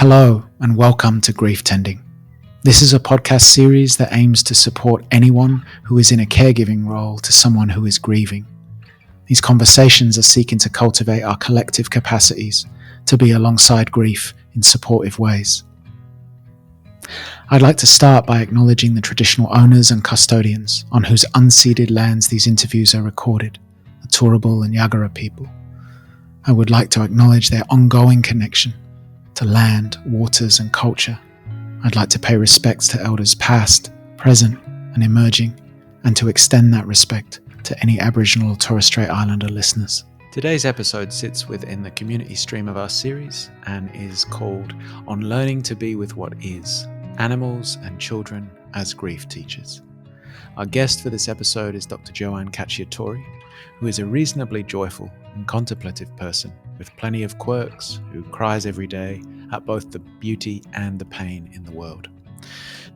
Hello and welcome to Grief Tending. This is a podcast series that aims to support anyone who is in a caregiving role to someone who is grieving. These conversations are seeking to cultivate our collective capacities to be alongside grief in supportive ways. I'd like to start by acknowledging the traditional owners and custodians on whose unceded lands these interviews are recorded, the Turrbal and Yagara people. I would like to acknowledge their ongoing connection to land, waters and culture. I'd like to pay respects to elders past, present and emerging, and to extend that respect to any Aboriginal or Torres Strait Islander listeners. Today's episode sits within the community stream of our series and is called On Learning to Be with What Is, Animals and Children as Grief Teachers. Our guest for this episode is Dr. Joanne Cacciatore, who is a reasonably joyful and contemplative person with plenty of quirks, who cries every day at both the beauty and the pain in the world.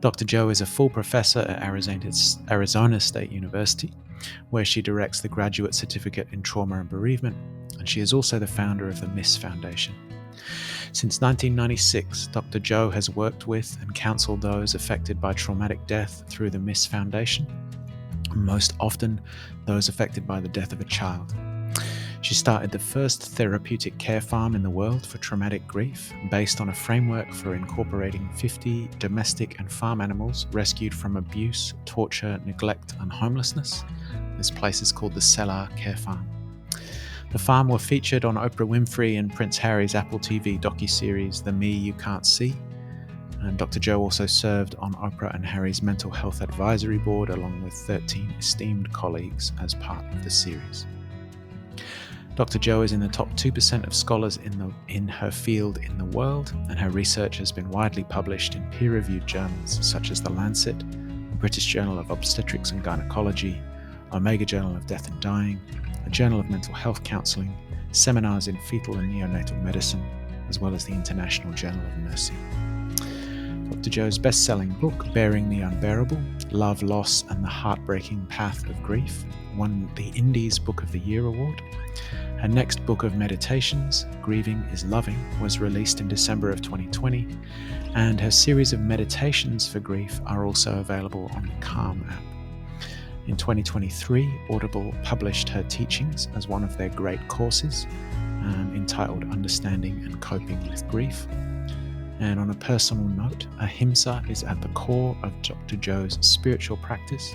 Dr. Jo is a full professor at Arizona State University, where she directs the Graduate Certificate in Trauma and Bereavement, and she is also the founder of the MISS Foundation. Since 1996, Dr. Jo has worked with and counseled those affected by traumatic death through the MISS Foundation, most often those affected by the death of a child. She started the first therapeutic care farm in the world for traumatic grief, based on a framework for incorporating 50 domestic and farm animals rescued from abuse, torture, neglect, and homelessness. This place is called the Sealah Carefarm. The farm were featured on Oprah Winfrey and Prince Harry's Apple TV docuseries The Me You Can't See. And Dr. Jo also served on Oprah and Harry's mental health advisory board along with 13 esteemed colleagues as part of the series. Dr. Jo is in the top 2% of scholars in her field in the world, and her research has been widely published in peer-reviewed journals such as The Lancet, the British Journal of Obstetrics and Gynecology, Omega Journal of Death and Dying, the Journal of Mental Health Counselling, seminars in fetal and neonatal medicine, as well as the International Journal of Nursing. Dr. Jo's best-selling book, Bearing the Unbearable, Love, Loss and the Heartbreaking Path of Grief, won the Indies Book of the Year award. Her next book of meditations, Grieving is Loving, was released in December of 2020, and her series of meditations for grief are also available on the Calm app. In 2023, Audible published her teachings as one of their great courses, entitled Understanding and Coping with Grief. And on a personal note, ahimsa is at the core of Dr. Jo's spiritual practice.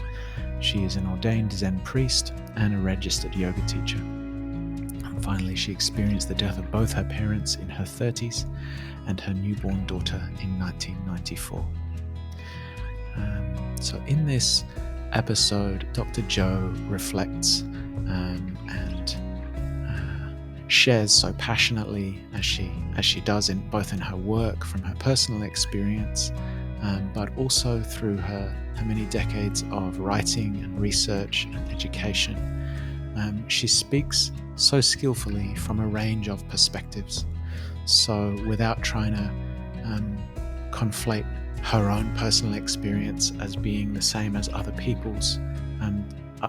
She is an ordained Zen priest and a registered yoga teacher. And finally, she experienced the death of both her parents in her 30s and her newborn daughter in 1994. So in this episode, Dr. Jo reflects and shares so passionately as she does in both in her work from her personal experience, but also through her many decades of writing and research and education. She speaks so skillfully from a range of perspectives. So without trying to conflate her own personal experience as being the same as other people's,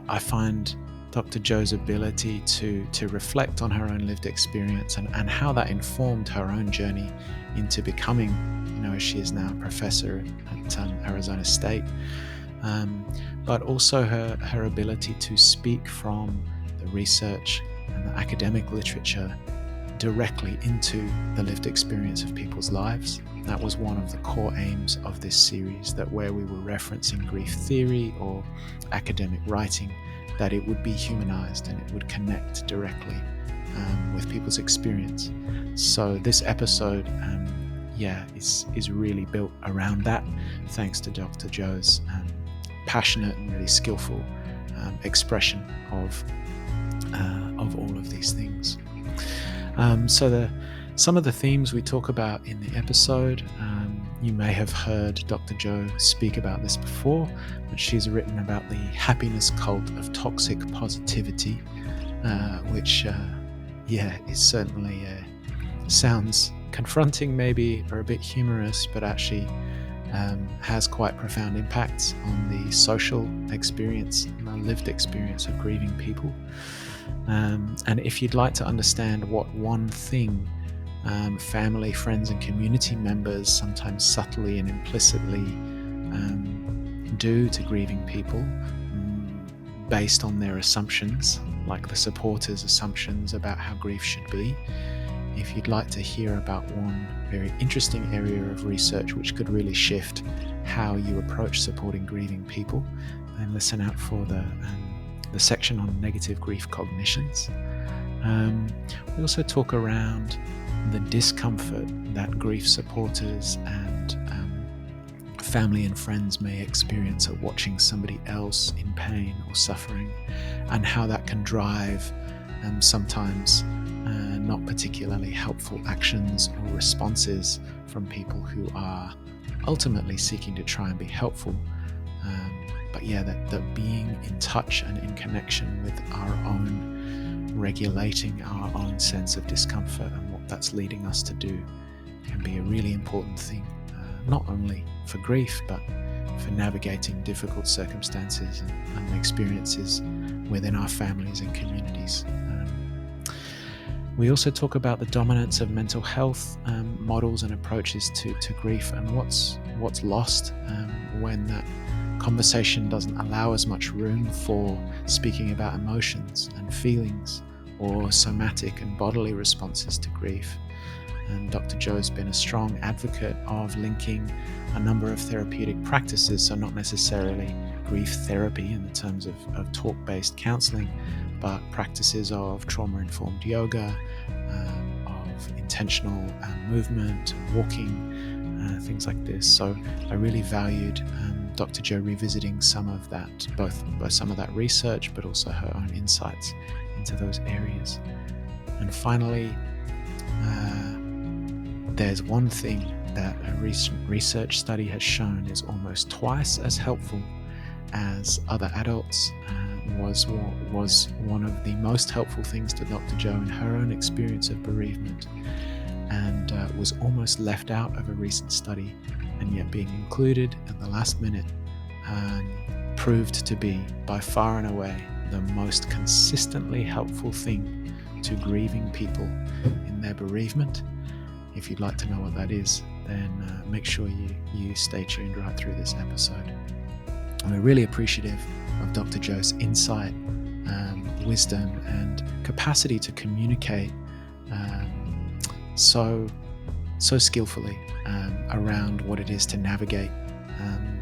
I find Dr. Jo's ability to reflect on her own lived experience and how that informed her own journey into becoming, as she is now a professor at Arizona State, but also her ability to speak from the research and the academic literature directly into the lived experience of people's lives. That was one of the core aims of this series, that where we were referencing grief theory or academic writing, that it would be humanized and it would connect directly with people's experience. So this episode, is really built around that, thanks to Dr. Jo's passionate and really skillful expression of all of these things. Some of the themes we talk about in the episode, you may have heard Dr. Jo speak about this before, but she's written about the happiness cult of toxic positivity, which is certainly sounds confronting maybe, or a bit humorous, but actually has quite profound impacts on the social experience and the lived experience of grieving people. And if you'd like to understand what one thing family, friends, and community members sometimes subtly and implicitly do to grieving people based on their assumptions, like the supporters' assumptions about how grief should be. If you'd like to hear about one very interesting area of research which could really shift how you approach supporting grieving people, then listen out for the section on negative grief cognitions. We also talk around the discomfort that grief supporters and family and friends may experience at watching somebody else in pain or suffering, and how that can drive sometimes not particularly helpful actions or responses from people who are ultimately seeking to try and be helpful. But yeah, that being in touch and in connection with our own, regulating our own sense of discomfort and what that's leading us to do can be a really important thing, not only for grief, but for navigating difficult circumstances and experiences within our families and communities. We also talk about the dominance of mental health models and approaches to grief, and what's lost when that conversation doesn't allow as much room for speaking about emotions and feelings or somatic and bodily responses to grief. And Dr. Joe's been a strong advocate of linking a number of therapeutic practices, so not necessarily grief therapy in the terms of talk-based counseling, but practices of trauma-informed yoga, of intentional movement, walking, things like this. So I really valued Dr. Joe revisiting some of that, both some of that research, but also her own insights into those areas. And finally, there's one thing that a recent research study has shown is almost twice as helpful as other adults, was one of the most helpful things to Dr. Joe in her own experience of bereavement, and was almost left out of a recent study, and yet being included at the last minute proved to be by far and away the most consistently helpful thing to grieving people in their bereavement. If you'd like to know what that is, then make sure you stay tuned right through this episode. And we're really appreciative of Dr. Joe's insight, wisdom, and capacity to communicate so skillfully around what it is to navigate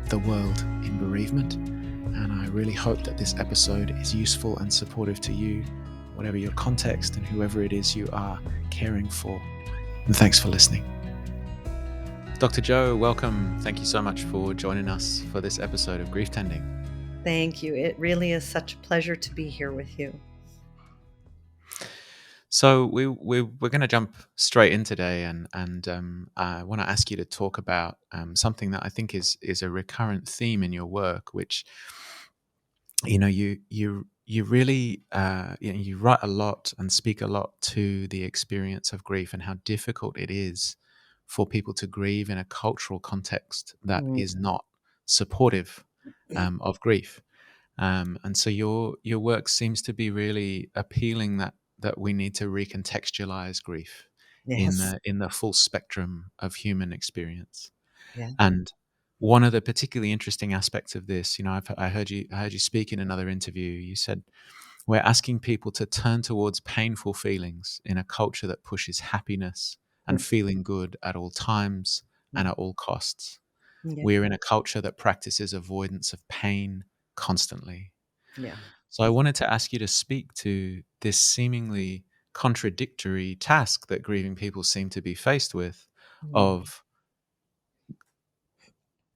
the world in bereavement. And I really hope that this episode is useful and supportive to you, whatever your context and whoever it is you are caring for. And thanks for listening. Dr. Joe, welcome. Thank you so much for joining us for this episode of Grief Tending. Thank you. It really is such a pleasure to be here with you. So we're going to jump straight in today, and I want to ask you to talk about something that I think is a recurrent theme in your work, which you really you write a lot and speak a lot to the experience of grief and how difficult it is for people to grieve in a cultural context that is not supportive of grief. And so your work seems to be really appealing that we need to recontextualize grief Yes. in the full spectrum of human experience. Yeah. And one of the particularly interesting aspects of this, I heard you speak in another interview. You said, we're asking people to turn towards painful feelings in a culture that pushes happiness and feeling good at all times and at all costs. Yeah. We're in a culture that practices avoidance of pain constantly. Yeah. So I wanted to ask you to speak to this seemingly contradictory task that grieving people seem to be faced with, of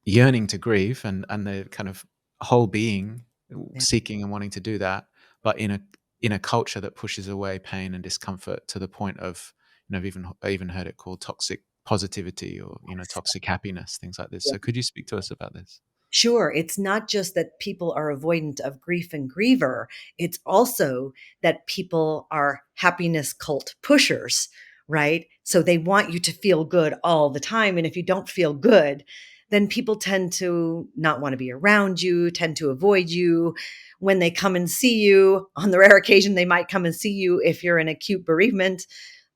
yearning to grieve and the kind of whole being seeking and wanting to do that, but in a culture that pushes away pain and discomfort to the point of, I've even heard it called toxic positivity, or toxic happiness, things like this. So could you speak to us about this? Sure. It's not just that people are avoidant of grief and griever. It's also that people are happiness cult pushers, right? So they want you to feel good all the time. And if you don't feel good, then people tend to not want to be around you, tend to avoid you. When they come and see you, on the rare occasion they might come and see you if you're in acute bereavement,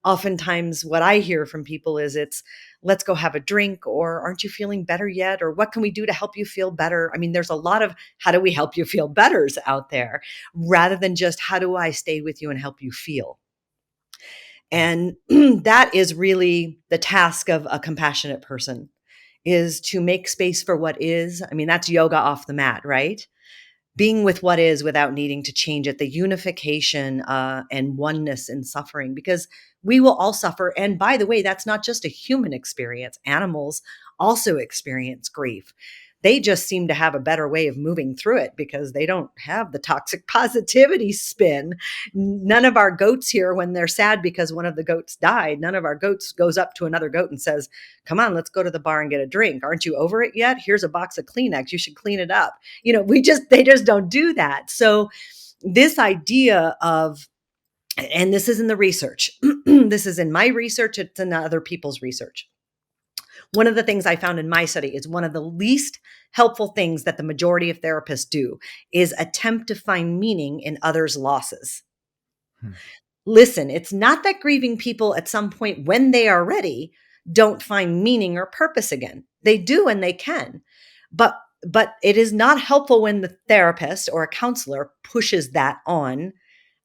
oftentimes what I hear from people is it's, let's go have a drink, or aren't you feeling better yet? Or what can we do to help you feel better? I mean, there's a lot of how do we help you feel betters out there rather than just how do I stay with you and help you feel? And that is really the task of a compassionate person, is to make space for what is. I mean, that's yoga off the mat, right? Being with what is without needing to change it, the unification and oneness in suffering, because we will all suffer. And by the way, that's not just a human experience. Animals also experience grief. They just seem to have a better way of moving through it because they don't have the toxic positivity spin. None of our goats here, when they're sad because one of the goats died, none of our goats goes up to another goat and says, come on, let's go to the bar and get a drink. Aren't you over it yet? Here's a box of Kleenex. You should clean it up. They just don't do that. So this idea of, and this is in the research, this is in my research, it's in other people's research. One of the things I found in my study is one of the least helpful things that the majority of therapists do is attempt to find meaning in others' losses. Listen, it's not that grieving people at some point when they are ready don't find meaning or purpose again. They do and they can. But it is not helpful when the therapist or a counselor pushes that on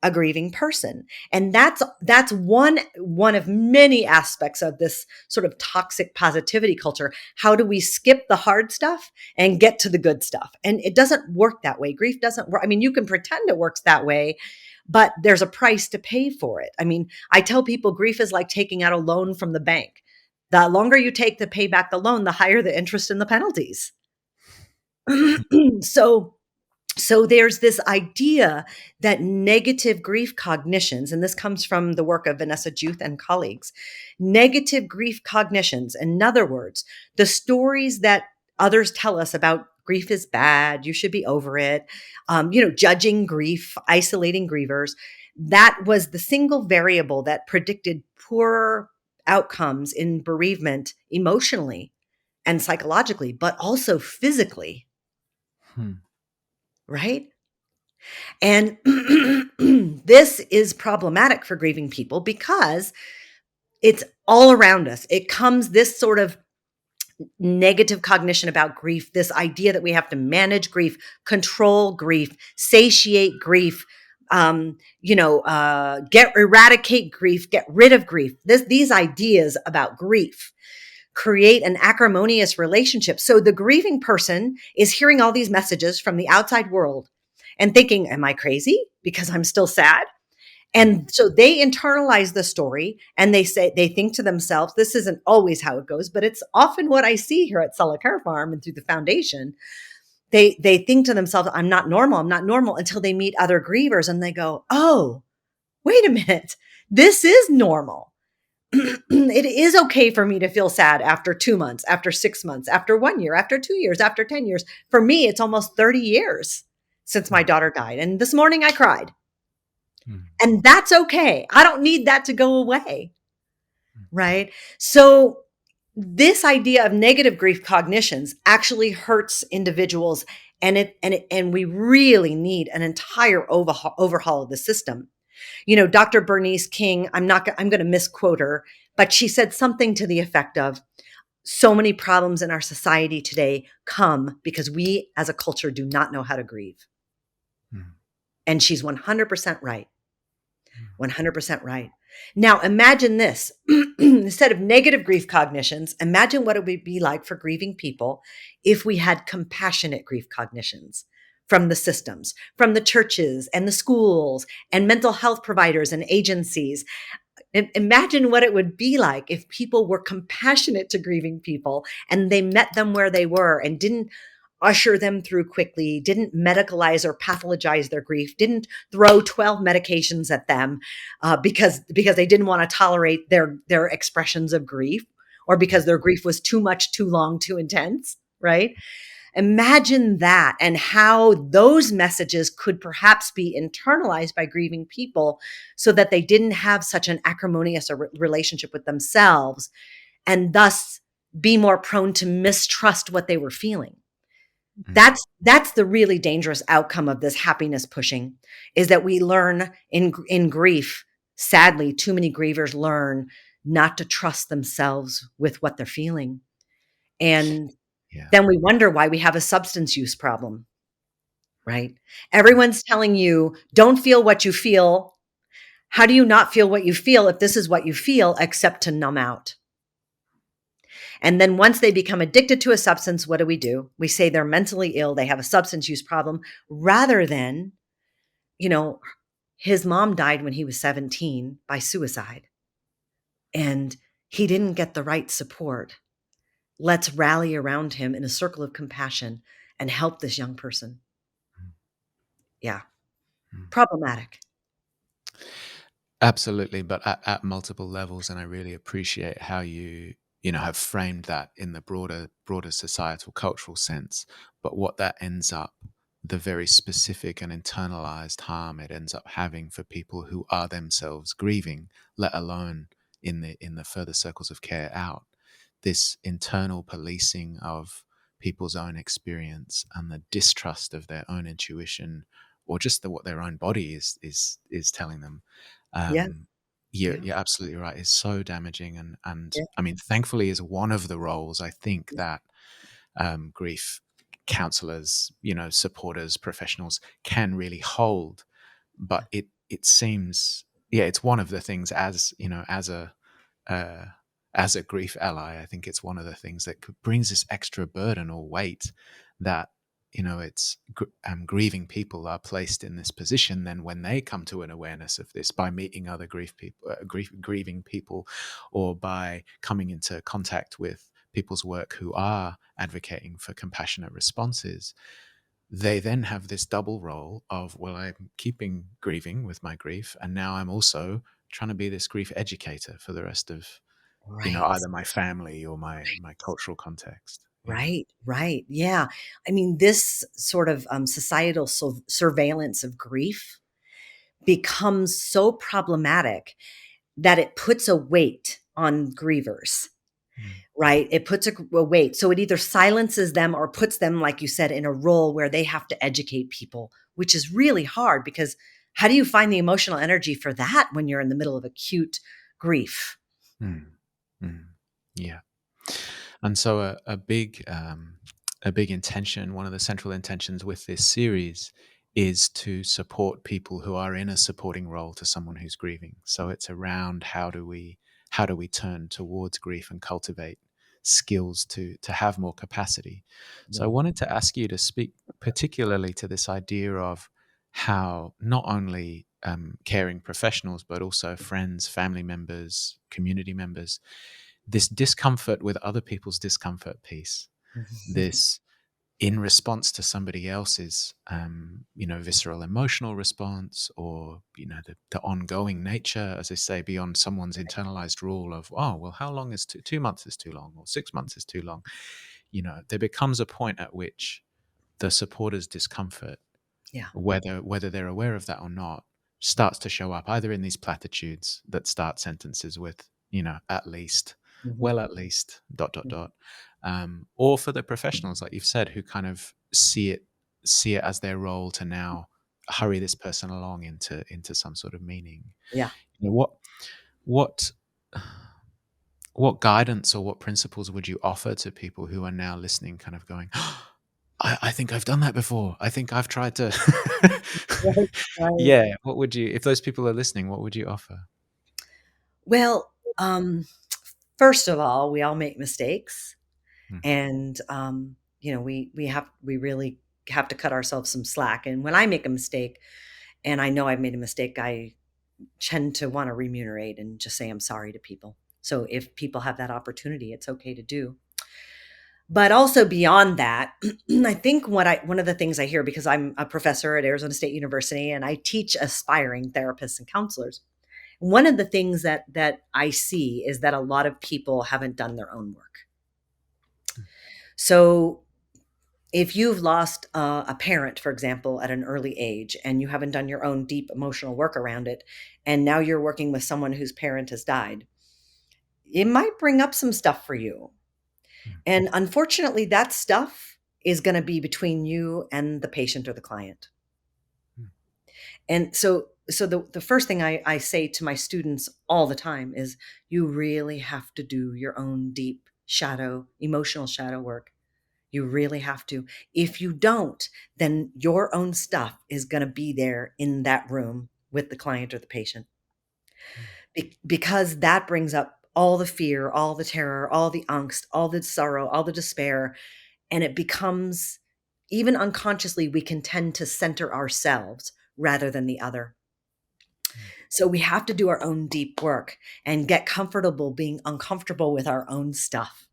a grieving person. And that's one of many aspects of this sort of toxic positivity culture. How do we skip the hard stuff and get to the good stuff? And it doesn't work that way. Grief doesn't work. I mean, you can pretend it works that way, but there's a price to pay for it. I mean, I tell people grief is like taking out a loan from the bank. The longer you take to pay back the loan, the higher the interest and the penalties. So there's this idea that negative grief cognitions, and this comes from the work of Vanessa Juth and colleagues, negative grief cognitions, in other words, the stories that others tell us about grief is bad, you should be over it, judging grief, isolating grievers, that was the single variable that predicted poorer outcomes in bereavement emotionally and psychologically, but also physically. Right? And this is problematic for grieving people because it's all around us. It comes, this sort of negative cognition about grief, this idea that we have to manage grief, control grief, satiate grief, eradicate grief, get rid of grief. These ideas about grief create an acrimonious relationship. So the grieving person is hearing all these messages from the outside world and thinking, am I crazy because I'm still sad? And so they internalize the story and they think to themselves, this isn't always how it goes, but it's often what I see here at Sealah Carefarm and through the foundation. They think to themselves, I'm not normal until they meet other grievers and they go, oh, wait a minute, this is normal. It is okay for me to feel sad after 2 months, after 6 months, after 1 year, after 2 years, after 10 years. For me, it's almost 30 years since my daughter died. And this morning I cried. And that's okay. I don't need that to go away. Right? So this idea of negative grief cognitions actually hurts individuals. And we really need an entire overhaul of the system. Dr. Bernice King, I'm going to misquote her, but she said something to the effect of, so many problems in our society today come because we as a culture do not know how to grieve. And she's 100% right. 100% right. Now, imagine this. Instead of negative grief cognitions, imagine what it would be like for grieving people if we had compassionate grief cognitions from the systems, from the churches and the schools and mental health providers and agencies. Imagine what it would be like if people were compassionate to grieving people and they met them where they were and didn't usher them through quickly, didn't medicalize or pathologize their grief, didn't throw 12 medications at them because they didn't want to tolerate their expressions of grief, or because their grief was too much, too long, too intense, right? Imagine that, and how those messages could perhaps be internalized by grieving people so that they didn't have such an acrimonious relationship with themselves and thus be more prone to mistrust what they were feeling. That's the really dangerous outcome of this happiness pushing, is that we learn in grief sadly, too many grievers learn not to trust themselves with what they're feeling. And Yeah. then we wonder why we have a substance use problem, right? Everyone's telling you, don't feel what you feel. How do you not feel what you feel if this is what you feel, except to numb out? And then once they become addicted to a substance, what do? We say they're mentally ill, they have a substance use problem, rather than, you know, his mom died when he was 17 by suicide, and he didn't get the right support. Let's rally around him in a circle of compassion and help this young person. Yeah, Mm. problematic. Absolutely, but at multiple levels, and I really appreciate how you know have framed that in the broader societal cultural sense. But what that ends up, the very specific and internalized harm it ends up having for people who are themselves grieving, let alone in the further circles of care out, this internal policing of people's own experience and the distrust of their own intuition or just what their own body is telling them. Yeah, um, yeah, you're absolutely right. It's so damaging, and yeah, I mean, thankfully, is one of the roles I think that grief counselors, supporters, professionals can really hold. But it seems, yeah, it's one of the things uh, as a grief ally. I think it's one of the things that brings this extra burden or weight that it's grieving people are placed in this position. Then when they come to an awareness of this by meeting other grieving people, or by coming into contact with people's work who are advocating for compassionate responses, they then have this double role of, well, I'm keeping grieving with my grief, and now I'm also trying to be this grief educator for the rest of right. either my family or my cultural context. Yeah. Right, right. Yeah. I mean, this sort of societal surveillance of grief becomes so problematic that it puts a weight on grievers, Mm. right? It puts a weight. So it either silences them or puts them, like you said, in a role where they have to educate people, which is really hard because how do you find the emotional energy for that when you're in the middle of acute grief? Mm. Mm. Yeah. And so a big intention, one of the central intentions with this series, is to support people who are in a supporting role to someone who's grieving. So it's around how do we turn towards grief and cultivate skills to have more capacity. So I Yeah. wanted to ask you to speak particularly to this idea of how not only caring professionals, but also friends, family members, community members, this discomfort with other people's discomfort piece, this in response to somebody else's, visceral emotional response, or the ongoing nature, as I say, beyond someone's internalized rule of, oh well, how long is 2 months is too long, or 6 months is too long. There becomes a point at which the supporter's discomfort, Yeah. whether they're aware of that or not, starts to show up either in these platitudes that start sentences with, at least, Mhm. well, at least, dot, dot, dot, or for the professionals, like you've said, who kind of see it as their role to now hurry this person along into some sort of meaning. Yeah. What what guidance or what principles would you offer to people who are now listening, kind of going, I think I've done that before. I think I've tried to. Right, right. Yeah. What would you, if those people are listening, what would you offer? Well, first of all, we all make mistakes, Mm, and we really have to cut ourselves some slack. And when I make a mistake, and I know I've made a mistake, I tend to want to remunerate and just say I'm sorry to people. So if people have that opportunity, it's okay to do. But also beyond that, I think one of the things I hear, because I'm a professor at Arizona State University and I teach aspiring therapists and counselors, one of the things that I see is that a lot of people haven't done their own work. So if you've lost a parent, for example, at an early age, and you haven't done your own deep emotional work around it, and now you're working with someone whose parent has died, it might bring up some stuff for you. mm, And unfortunately, that stuff is going to be between you and the patient or the client. mm, And so so the first thing I say to my students all the time is you really have to do your own deep emotional shadow work. You really have to. If you don't, then your own stuff is going to be there in that room with the client or the patient, because that brings up all the fear, all the terror, all the angst, all the sorrow, all the despair. And it becomes, even unconsciously, we can tend to center ourselves rather than the other. So we have to do our own deep work and get comfortable being uncomfortable with our own stuff.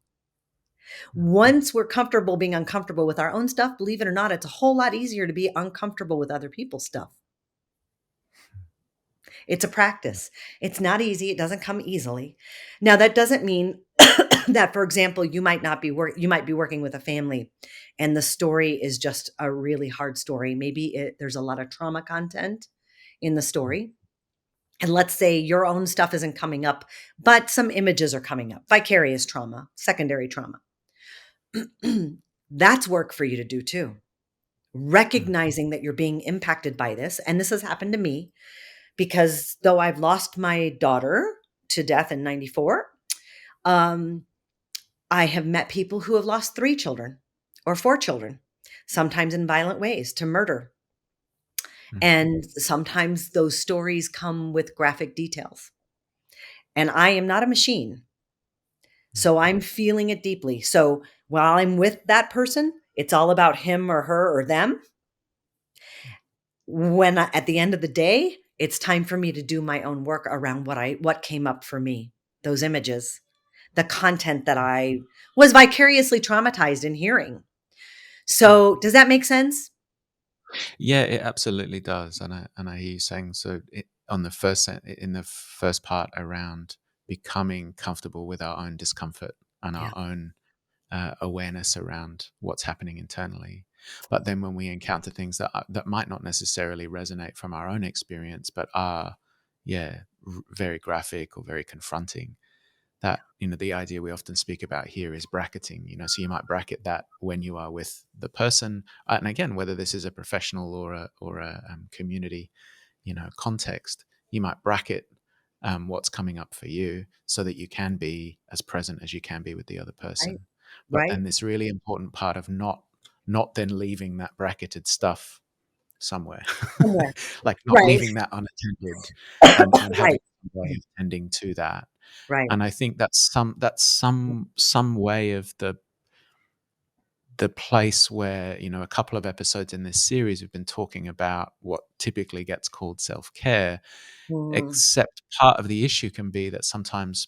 Once we're comfortable being uncomfortable with our own stuff, believe it or not, it's a whole lot easier to be uncomfortable with other people's stuff. It's a practice. It's not easy. It doesn't come easily. Now, that doesn't mean that, for example, you might be working with a family and the story is just a really hard story. Maybe there's a lot of trauma content in the story. And let's say your own stuff isn't coming up, but some images are coming up. Vicarious trauma, secondary trauma. That's work for you to do too. Recognizing that you're being impacted by this. And this has happened to me because though I've lost my daughter to death in 94, I have met people who have lost 3 children or 4 children, sometimes in violent ways, to murder. And sometimes those stories come with graphic details. And I am not a machine. So I'm feeling it deeply. So while I'm with that person, it's all about him or her or them. At the end of the day, it's time for me to do my own work around what came up for me, those images, the content that I was vicariously traumatized in hearing. So does that make sense? Yeah, it absolutely does, and I hear you saying so. In the first part around becoming comfortable with our own discomfort and Yeah. our own awareness around what's happening internally, but then when we encounter things that might not necessarily resonate from our own experience, but are, very graphic or very confronting, that the idea we often speak about here is bracketing. So you might bracket that when you are with the person, and again, whether this is a professional or a community context, you might bracket what's coming up for you so that you can be as present as you can be with the other Right. person. But Right. then this really important part of not then leaving that bracketed stuff somewhere, Somewhere. like not Right. leaving that unattended, and having Right. a way of tending to that. Right. And I think that's some way of the place where, a couple of episodes in this series we've been talking about what typically gets called self-care, Mm, except part of the issue can be that sometimes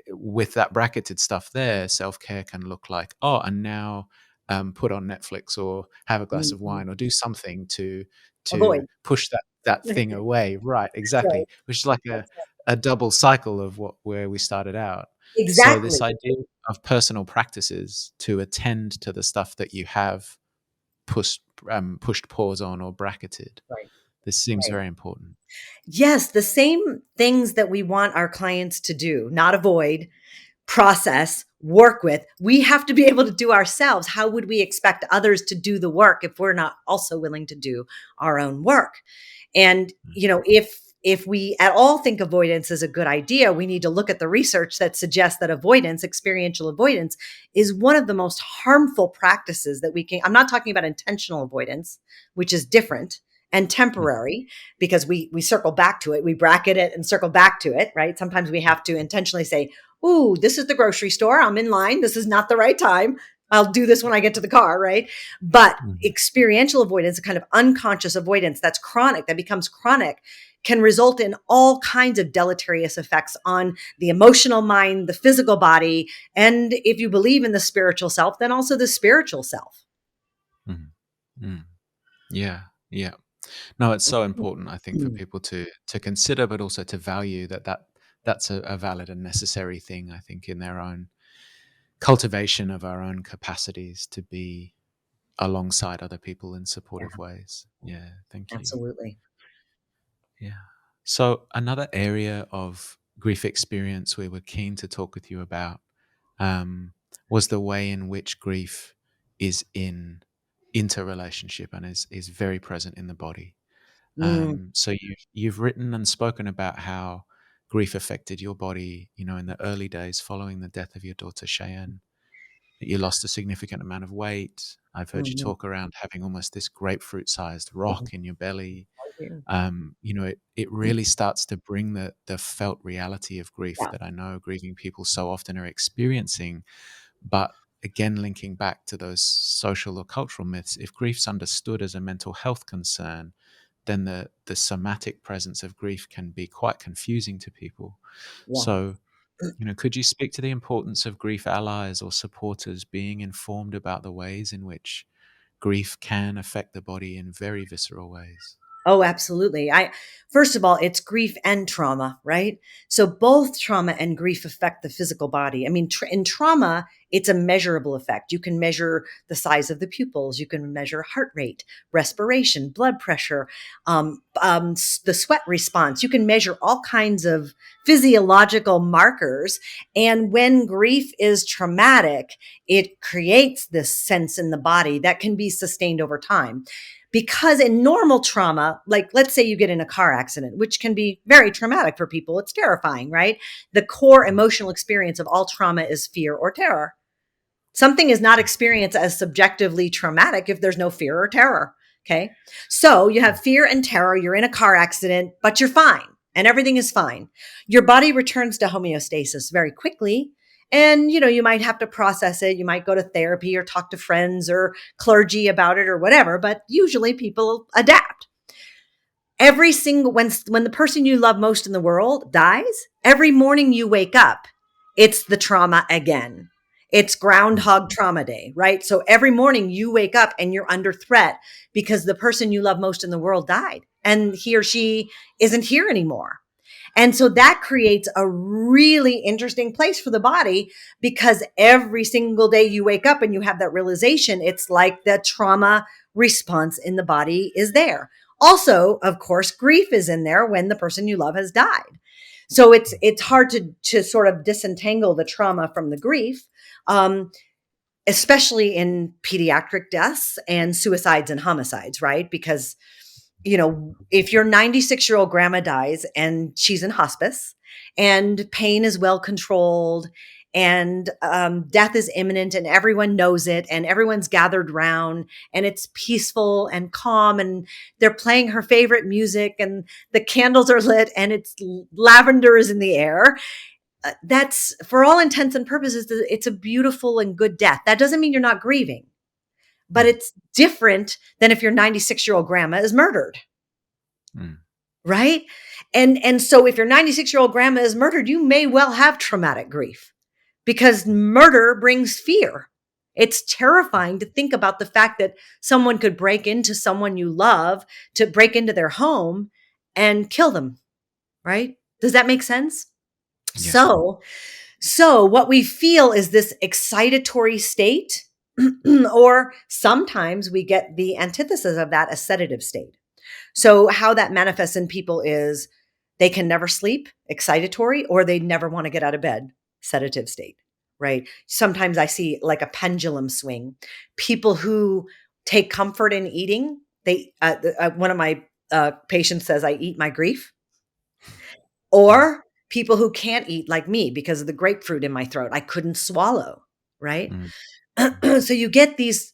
with that bracketed stuff there, self-care can look like, oh, and now put on Netflix or have a glass of mhm. wine or do something to Avoid. push that thing away. Right, Right. exactly. Which is like That's a double cycle of where we started out. So exactly. this idea of personal practices to attend to the stuff that you have pushed pause on or bracketed. Right. This seems Right. very important. Yes, the same things that we want our clients to do, not avoid, process, work with, we have to be able to do ourselves. How would we expect others to do the work if we're not also willing to do our own work? And, if we at all think avoidance is a good idea, we need to look at the research that suggests that avoidance, experiential avoidance, is one of the most harmful practices that we can. I'm not talking about intentional avoidance, which is different and Mm, temporary, because we circle back to it, we bracket it and circle back to it, right? Sometimes we have to intentionally say, "Ooh, this is the grocery store. I'm in line. This is not the right time. I'll do this when I get to the car," right? But mhm, experiential avoidance, a kind of unconscious avoidance that's chronic, that becomes chronic, can result in all kinds of deleterious effects on the emotional mind, the physical body, and if you believe in the spiritual self, then also the spiritual self. mhm, mm. Yeah, yeah. No, it's so important, I think, for Mm, people to consider, but also to value that's a valid and necessary thing, I think, in their own cultivation of our own capacities to be alongside other people in supportive yeah, ways. Yeah, thank you. absolutely. Yeah. So another area of grief experience we were keen to talk with you about um, was the way in which grief is in interrelationship and is very present in the body. So you've written and spoken about how grief affected your body, in the early days following the death of your daughter Cheyenne, that you lost a significant amount of weight. I've heard you Mm-hmm. talk around having almost this grapefruit-sized rock in your belly. Yeah. It really starts to bring the felt reality of grief Yeah. that I know grieving people so often are experiencing. But again, linking back to those social or cultural myths, if grief's understood as a mental health concern, then the somatic presence of grief can be quite confusing to people. So, could you speak to the importance of grief allies or supporters being informed about the ways in which grief can affect the body in very visceral ways? Oh, absolutely. First of all, it's grief and trauma, right? So both trauma and grief affect the physical body. I mean, in trauma, it's a measurable effect. You can measure the size of the pupils. You can measure heart rate, respiration, blood pressure, the sweat response. You can measure all kinds of physiological markers. And when grief is traumatic, it creates this sense in the body that can be sustained over time. Because in normal trauma, like let's say you get in a car accident, which can be very traumatic for people, it's terrifying, right? The core emotional experience of all trauma is fear or terror. Something is not experienced as subjectively traumatic if there's no fear or terror. Okay. So you have fear and terror. You're in a car accident, but you're fine and everything is fine. Your body returns to homeostasis very quickly. And, you might have to process it. You might go to therapy or talk to friends or clergy about it or whatever, but usually people adapt. Every single, when the person you love most in the world dies, every morning you wake up, it's the trauma again. It's Groundhog Trauma Day, right? So every morning you wake up and you're under threat because the person you love most in the world died and he or she isn't here anymore. And so that creates a really interesting place for the body because every single day you wake up and you have that realization, it's like the trauma response in the body is there. Also, of course, grief is in there when the person you love has died. So it's hard to sort of disentangle the trauma from the grief, especially in pediatric deaths and suicides and homicides, right? Because if your 96-year-old grandma dies and she's in hospice and pain is well controlled and death is imminent and everyone knows it and everyone's gathered round and it's peaceful and calm and they're playing her favorite music and the candles are lit and it's lavender is in the air. That's, for all intents and purposes, it's a beautiful and good death. That doesn't mean you're not grieving, but it's different than if your 96-year-old grandma is murdered. Right. And so if your 96-year-old grandma is murdered, you may well have traumatic grief because murder brings fear. It's terrifying to think about the fact that someone could break into someone you love, to break into their home and kill them. Right. Does that make sense? Yeah. So what we feel is this excitatory state, or sometimes we get the antithesis of that, a sedative state. So how that manifests in people is they can never sleep, excitatory, or they never want to get out of bed, sedative state, right? Sometimes I see like a pendulum swing. People who take comfort in eating, one of my patients says, I eat my grief. Or people who can't eat like me because of the grapefruit in my throat. I couldn't swallow, right? So you get this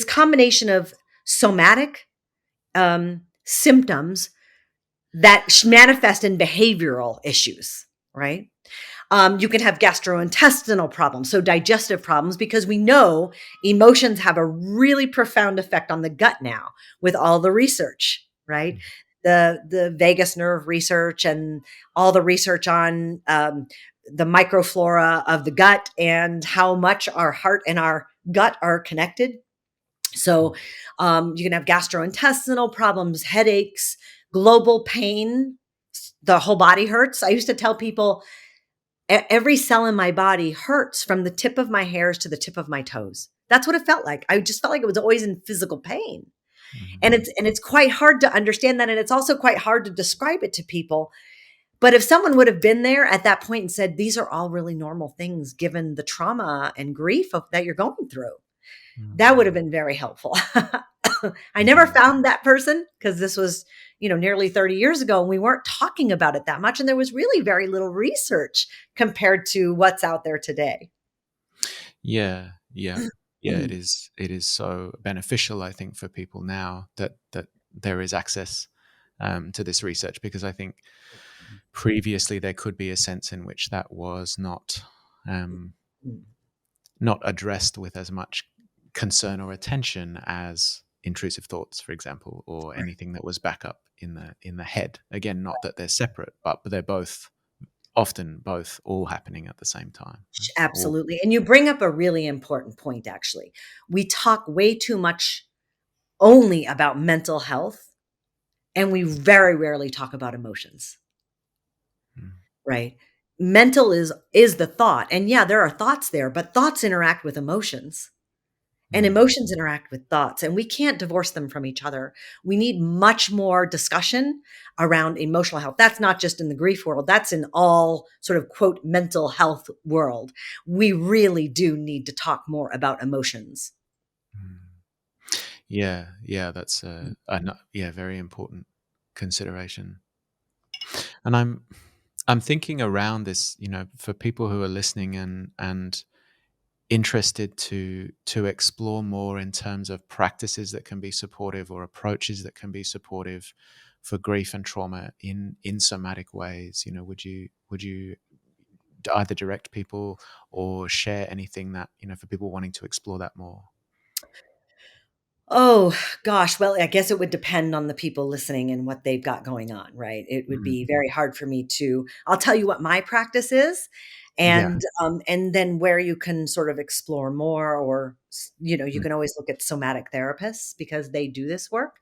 combination of somatic symptoms that manifest in behavioral issues, right? You can have gastrointestinal problems, so digestive problems, because we know emotions have a really profound effect on the gut now with all the research, right? The vagus nerve research and all the research on the microflora of the gut and how much our heart and our gut are connected. So you can have gastrointestinal problems, headaches, global pain. The whole body hurts. I used to tell people every cell in my body hurts from the tip of my hairs to the tip of my toes. That's what it felt like. I just felt like it was always in physical pain. And it's quite hard to understand that. And it's also quite hard to describe it to people. But if someone would have been there at that point and said, these are all really normal things, given the trauma and grief that you're going through, that would have been very helpful. I never Mhm. found that person because this was, nearly 30 years ago, and we weren't talking about it that much. And there was really very little research compared to what's out there today. Yeah, yeah, yeah. It is so beneficial, I think, for people now that there is access to this research, because I think previously there could be a sense in which that was um, not addressed with as much concern or attention as intrusive thoughts, for example, or anything that was back up in the head. Again, not that they're separate, but they're both often both all happening at the same time. Or Absolutely. And you bring up a really important point, actually. We talk way too much only about mental health, and we very rarely talk about emotions, mm, right? Mental is the thought. And yeah, there are thoughts there, but thoughts interact with emotions. And mm, emotions interact with thoughts, and we can't divorce them from each other. We need much more discussion around emotional health. That's not just in the grief world, that's in all sort of quote mental health world. We really do need to talk more about emotions. mm. Yeah, yeah, that's yeah, very important consideration. And I'm thinking around this, for people who are listening and interested to explore more in terms of practices that can be supportive or approaches that can be supportive for grief and trauma in somatic ways. Would you either direct people or share anything that, for people wanting to explore that more? Oh gosh, well, I guess it would depend on the people listening and what they've got going on, right? It would Mm. be very hard for me to I'll tell you what my practice is, Yeah. and then where you can sort of explore more, or you Mm, can always look at somatic therapists because they do this work.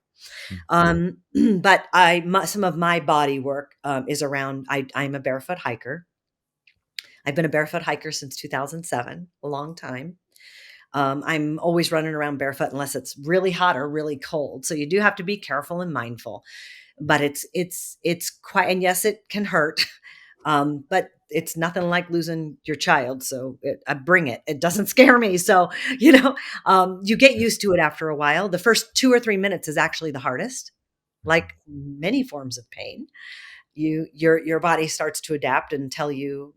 mm, But some of my body work is around I'm a barefoot hiker. I've been a barefoot hiker since 2007, a long time. I'm always running around barefoot unless it's really hot or really cold. So you do have to be careful and mindful. But it's quite, and yes, it can hurt. But it's nothing like losing your child. So I bring it. It doesn't scare me. So you get used to it after a while. The first 2 or 3 minutes is actually the hardest, like many forms of pain. Your body starts to adapt and tell you,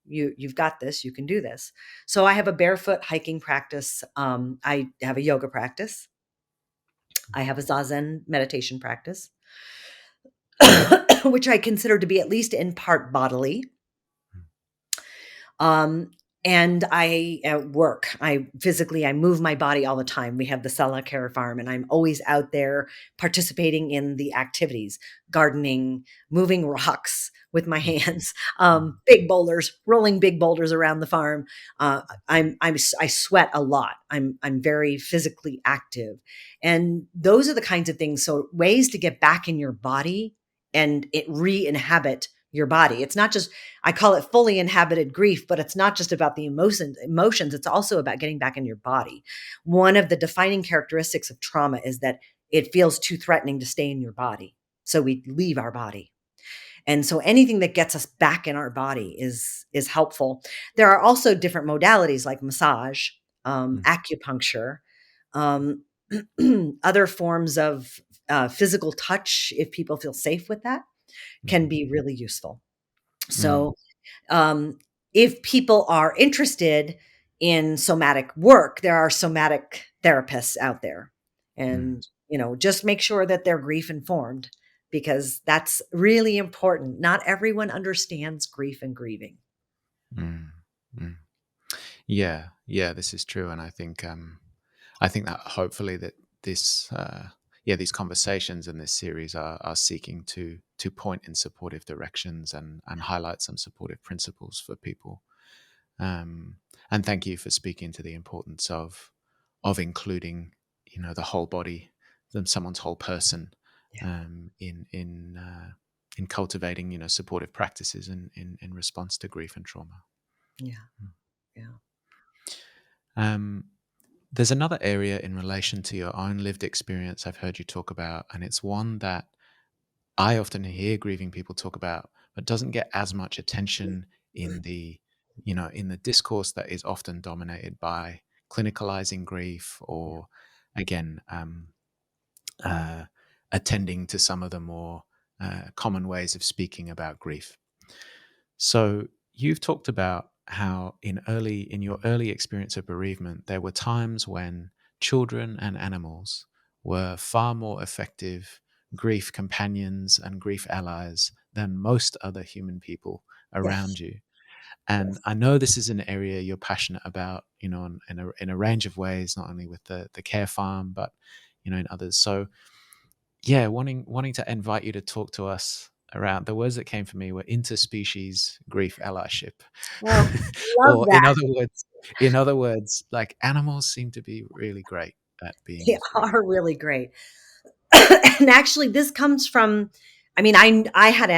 you've got this, you can do this. So I have a barefoot hiking practice. I have a yoga practice. I have a zazen meditation practice, which I consider to be at least in part bodily. Um, and I work. I move my body all the time. We have the Sealah Carefarm, and I'm always out there participating in the activities, gardening, moving rocks with my hands, big boulders, rolling big boulders around the farm. I sweat a lot. I'm very physically active, and those are the kinds of things. So ways to get back in your body and it re-inhabit your body. It's not just I call it fully inhabited grief, but it's not just about the emotions. It's also about getting back in your body. One of the defining characteristics of trauma is that it feels too threatening to stay in your body. So we leave our body. And so anything that gets us back in our body is helpful. There are also different modalities like massage, mm, acupuncture, um, other forms of physical touch, if people feel safe with that, can mm, be really useful. mm, So um, if people are interested in somatic work, there are somatic therapists out there. mm, And, just make sure that they're grief informed because that's really important. Not everyone understands grief and grieving. mm, mm. Yeah, yeah, this is true, and I think that hopefully that this, yeah, these conversations in this series are seeking to point in supportive directions and highlight some supportive principles for people. And thank you for speaking to the importance of including, the whole body, someone's whole person, Yeah. in cultivating, supportive practices in response to grief and trauma. Yeah. Yeah. Um, There's another area in relation to your own lived experience I've heard you talk about, and it's one that I often hear grieving people talk about, but doesn't get as much attention in the discourse that is often dominated by clinicalizing grief or, again, attending to some of the more common ways of speaking about grief. So you've talked about how in your early experience of bereavement, there were times when children and animals were far more effective grief companions and grief allies than most other human people Yes. around you. And Yes. I know this is an area you're passionate about, in a range of ways, not only with the care farm, but in others. So yeah, wanting to invite you to talk to us around the words that came for me were interspecies grief allyship. Oh, love Or that. in other words, like animals seem to be really great at being They with grief. are really great. And actually, this comes from, I mean, I had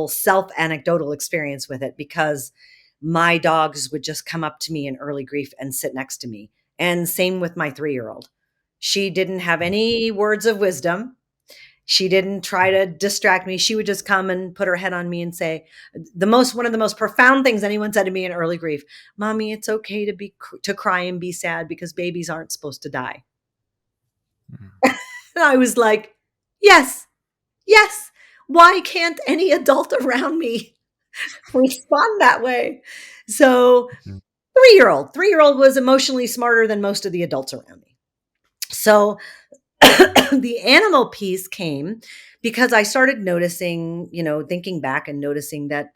self-anecdotal experience with it because my dogs would just come up to me in early grief and sit next to me. And same with my 3-year-old. She didn't have Mm, any words of wisdom. She didn't try to distract me. She would just come and put her head on me and say one of the most profound things anyone said to me in early grief, "Mommy, it's okay to cry and be sad because babies aren't supposed to die." mm, And I was like, "Yes, yes. Why can't any adult around me respond that way?" So, mm, 3-year-old was emotionally smarter than most of the adults around me. So, mm, the animal piece came because I started noticing, thinking back and noticing that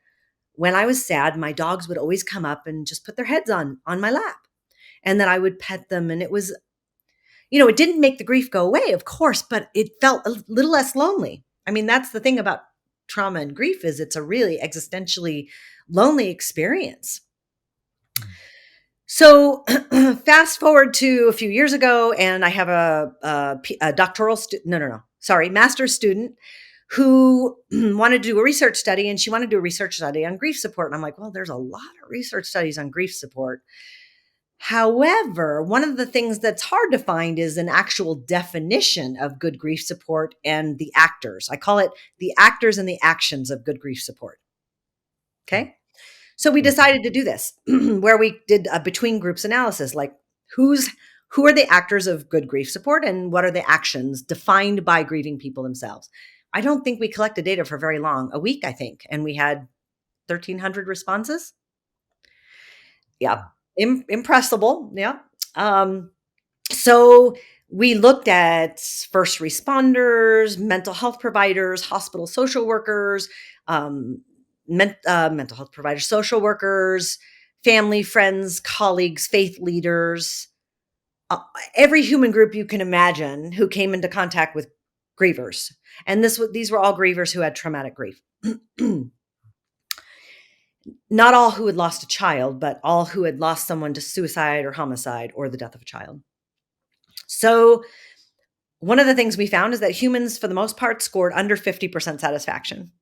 when I was sad, my dogs would always come up and just put their heads on my lap, and that I would pet them, and it was, it didn't make the grief go away, of course, but it felt a little less lonely. I mean, that's the thing about trauma and grief is it's a really existentially lonely experience. mm, So fast forward to a few years ago, and I have a doctoral student, no, sorry, master's student who wanted to do a research study, and she wanted to do a research study on grief support. And I'm like, well, there's a lot of research studies on grief support. However, one of the things that's hard to find is an actual definition of good grief support and the actors. I call it the actors and the actions of good grief support. mm, Okay. So we mhm, decided to do this where we did a between groups analysis, like who are the actors of good grief support and what are the actions defined by grieving people themselves. I don't think we collected data for very long, a week, I think, and we had 1,300 responses. Yeah, mm, impressible. Yeah. Um, so we looked at first responders, mental health providers, hospital social workers, um, mental health providers, social workers, family, friends, colleagues, faith leaders, uh, every human group you can imagine who came into contact with grievers. And these were all grievers who had traumatic grief. Not all who had lost a child, but all who had lost someone to suicide or homicide or the death of a child. So one of the things we found is that humans, for the most part, scored under 50% satisfaction.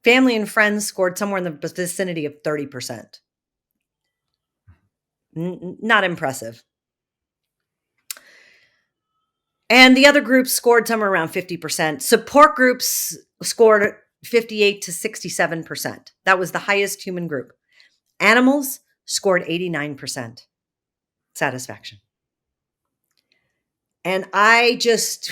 Family and friends scored somewhere in the vicinity of 30%. Not impressive. And the other groups scored somewhere around 50%. Support groups scored 58 to 67%. That was the highest human group. Animals scored 89% satisfaction. And I just,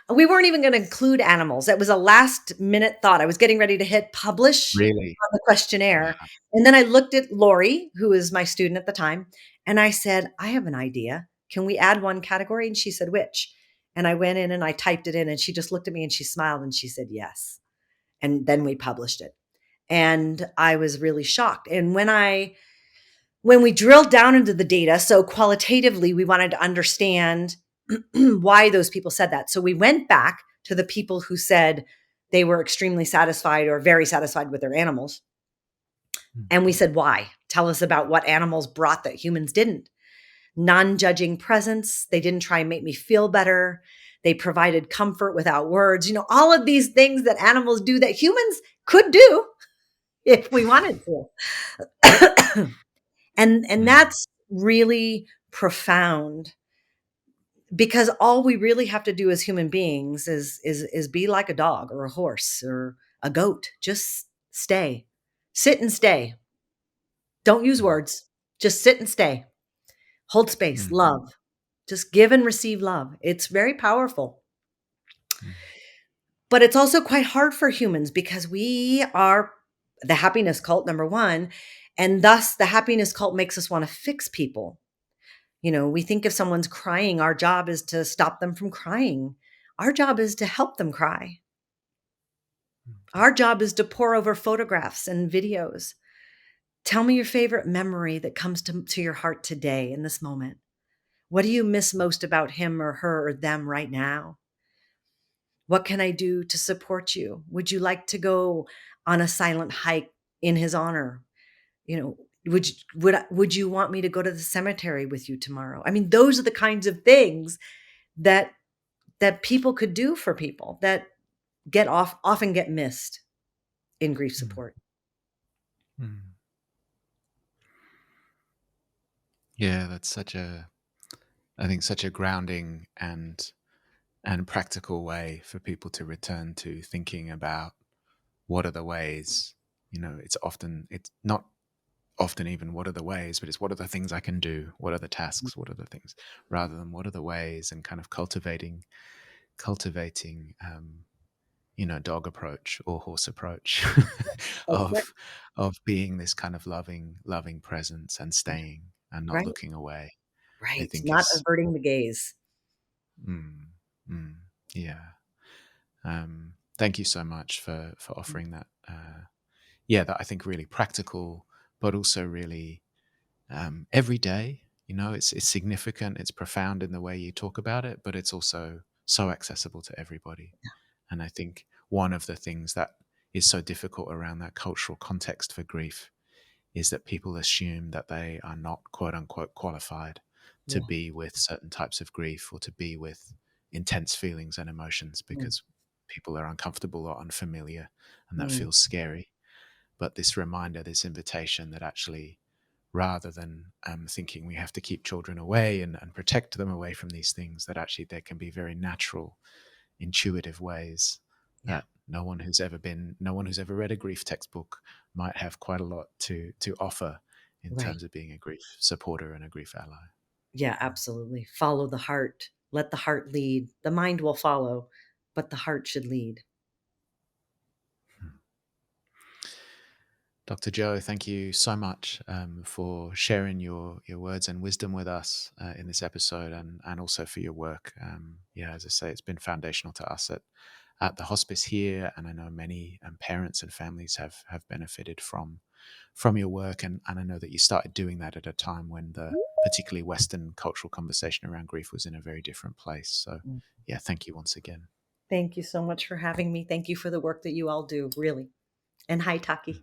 we weren't even going to include animals. That was a last minute thought. I was getting ready to hit publish really? on the questionnaire. Wow. And then I looked at Lori, who was my student at the time, and I said, I have an idea. Can we add one category? And she said, which? And I went in and I typed it in, and she just looked at me and she smiled and she said, yes. And then we published it. And I was really shocked. And when we drilled down into the data, so qualitatively, we wanted to understand why those people said that. So we went back to the people who said they were extremely satisfied or very satisfied with their animals. Mm, And we said, why? Tell us about what animals brought that humans didn't. Non-judging presence. They didn't try and make me feel better. They provided comfort without words. All of these things that animals do that humans could do if we wanted to. And mm, that's really profound because all we really have to do as human beings is be like a dog or a horse or a goat. Just stay. Sit and stay. Don't use mm, words. Just sit and stay. Hold space. mm, Love. Just give and receive love. It's very powerful. Mm. But it's also quite hard for humans because we are the happiness cult, number one. And thus the happiness cult makes us want to fix people. We think if someone's crying, our job is to stop them from crying. Our job is to help them cry. Our job is to pour over photographs and videos. Tell me your favorite memory that comes to your heart today in this moment. What do you miss most about him or her or them right now? What can I do to support you? Would you like to go on a silent hike in his honor? Would you want me to go to the cemetery with you tomorrow? I mean, those are the kinds of things that people could do for people that often get missed in grief Mm. support. Mm. Yeah, that's I think such a grounding and practical way for people to return to thinking about what are the ways. It's not often even what are the ways, but it's what are the things I can do, what are the tasks, what are the things, rather than what are the ways, and kind of cultivating dog approach or horse approach That's right. of being this kind of loving presence and staying and not Right. looking away. I Right. think Not is averting the gaze. mm, mm, yeah. Thank you so much for offering that. That I think really practical, but also really every day. It's significant, it's profound in the way you talk about it, but it's also so accessible to everybody. And I think one of the things that is so difficult around that cultural context for grief is that people assume that they are not quote unquote qualified to Yeah. be with certain types of grief or to be with intense feelings and emotions Mm, because people are uncomfortable or unfamiliar, and that mm, feels scary. But this reminder, this invitation that actually, rather than thinking we have to keep children away and protect them away from these things, that actually there can be very natural, intuitive ways yeah. that no one who's ever read a grief textbook might have quite a lot to offer in Right. terms of being a grief supporter and a grief ally. Yeah, absolutely. Follow the heart. Let the heart lead. The mind will follow, but the heart should lead. Dr. Joe, thank you so much for sharing your words and wisdom with us in this episode, and also for your work. As I say, it's been foundational to us at the hospice here, and I know many parents and families have benefited from your work, and I know that you started doing that at a time when the particularly Western cultural conversation around grief was in a very different place. So, Mm. thank you once again. Thank you so much for having me. Thank you for the work that you all do, really. And hi, Taki.